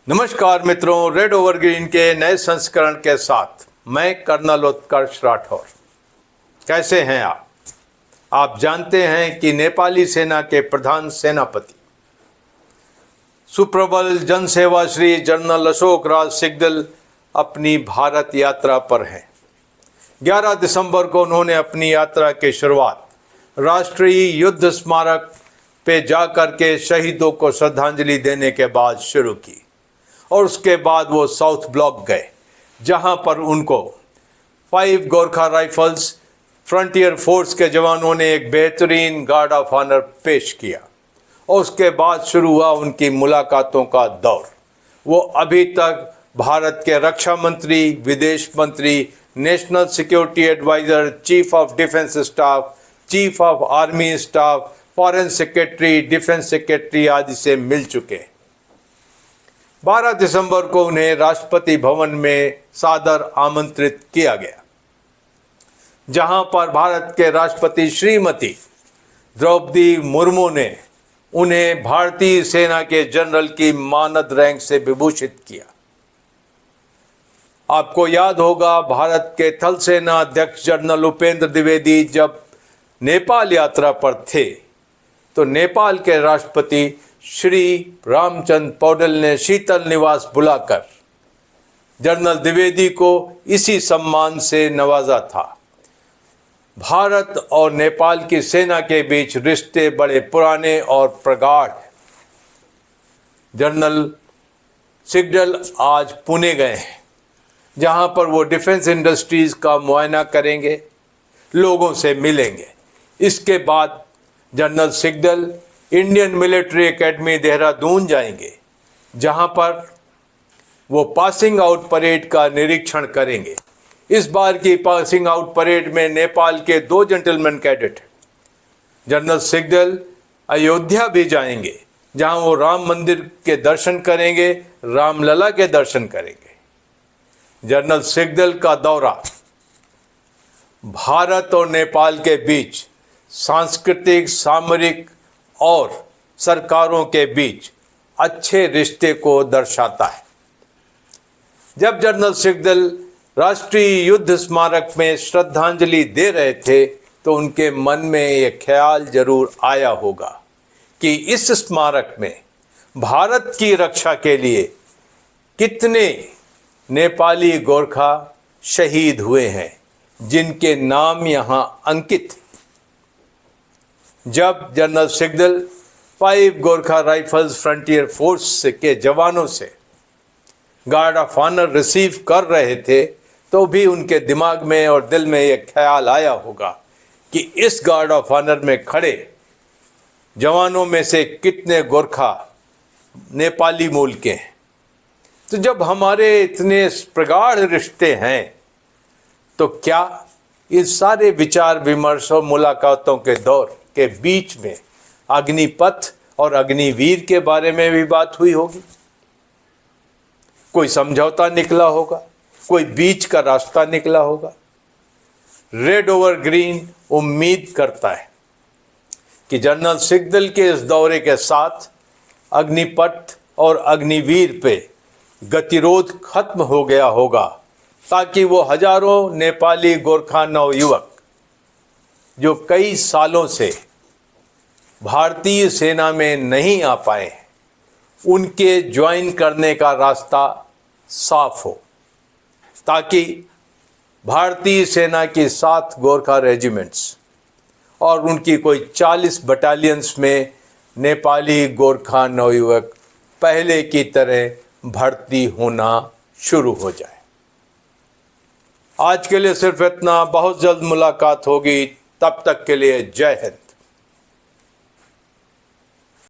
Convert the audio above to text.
नमस्कार मित्रों, red over green के नए संस्करण के साथ मैं कर्नल उत्कर्ष राठौर। कैसे हैं आप? आप जानते हैं कि नेपाली सेना के प्रधान सेनापति सुप्रबल जनसेवा श्री जनरल अशोक राज सिग्दल अपनी भारत यात्रा पर हैं। 11 दिसंबर को उन्होंने अपनी यात्रा की शुरुआत राष्ट्रीय युद्ध स्मारक पे जाकर के शहीदों को श्रद्धांजलि देने के बाद शुरू की और उसके बाद वो साउथ ब्लॉक गए, जहां पर उनको 5 गोरखा राइफल्स फ्रंटियर फोर्स के जवानों ने एक बेहतरीन गार्ड ऑफ ऑनर पेश किया और उसके बाद शुरू हुआ उनकी मुलाकातों का दौर। वो अभी तक भारत के रक्षा मंत्री, विदेश मंत्री, national security adviser, chief of defence staff, chief of army staff, foreign secretary, defence secretary आदि से मिल चुके। 12 दिसंबर को उन्हें राष्ट्रपति भवन में सादर आमंत्रित किया गया, जहां पर भारत के राष्ट्रपति श्रीमती द्रौपदी मुर्मू ने उन्हें भारतीय सेना के जनरल की मानद रैंक से विभूषित किया। आपको याद होगा, भारत के थल सेना अध्यक्ष जनरल उपेंद्र द्विवेदी जब नेपाल यात्रा पर थे तो नेपाल के राष्ट्रपति श्री रामचंद्र पौडेल ने शीतल निवास बुलाकर जनरल द्विवेदी को इसी सम्मान से नवाजा था। भारत और नेपाल की सेना के बीच रिश्ते बड़े पुराने और प्रगाढ़ हैं। जनरल सिग्दल आज पुणे गए हैं, जहां पर वो डिफेंस इंडस्ट्रीज का मुआयना करेंगे, लोगों से मिलेंगे। इसके बाद general Sigdel Indian military academy Dehradun जाएंगे, जहां पर वो पासिंग आउट परेड का निरीक्षण करेंगे। इस बार की पासिंग आउट परेड में नेपाल के 2 जेंटलमैन कैडेट हैं। जनरल सिग्दल अयोध्या भी जाएंगे, जहां वो राम मंदिर के दर्शन करेंगे, रामलला के दर्शन करेंगे। जनरल सिग्दल का दौरा भारत और नेपाल के बीच सांस्कृतिक, सामरिक और सरकारों के बीच अच्छे रिश्ते को दर्शाता है। जब जनरल सिग्दल राष्ट्रीय युद्ध स्मारक में श्रद्धांजलि दे रहे थे तो उनके मन में ये ख्याल जरूर आया होगा कि इस स्मारक में भारत की रक्षा के लिए कितने नेपाली गोरखा शहीद हुए हैं, जिनके नाम यहाँ अंकित हैं। जब general Sigdel 5 Gorkha rifles frontier force के जवानों से गार्ड ऑफ ऑनर रिसीव कर रहे थे तो भी उनके दिमाग में और दिल में यह ख्याल आया होगा कि इस गार्ड ऑफ ऑनर में खड़े जवानों में से कितने गोरखा नेपाली मूल के हैं। तो जब हमारे इतने प्रगाढ़ रिश्ते हैं तो क्या इस सारे विचार विमर्श और मुलाकातों के दौर के बीच में अग्निपथ और अग्निवीर के बारे में भी बात हुई होगी? कोई समझौता निकला होगा, कोई बीच का रास्ता निकला होगा। रेड ओवर ग्रीन उम्मीद करता है कि जनरल सिग्दल के इस दौरे के साथ अग्निपथ और अग्निवीर पे गतिरोध खत्म हो गया होगा, ताकि वो हजारों नेपाली गोरखा नवयुवक जो कई सालों से भारतीय सेना में नहीं आ पाए, उनके ज्वाइन करने का रास्ता साफ हो, ताकि भारतीय सेना की 7 गोरखा रेजिमेंट्स और उनकी कोई 40 बटालियंस में नेपाली गोरखा नवयुवक पहले की तरह भर्ती होना शुरू हो जाए। आज के लिए सिर्फ इतना। बहुत जल्द मुलाकात होगी, तब तक के लिए जय हिंद।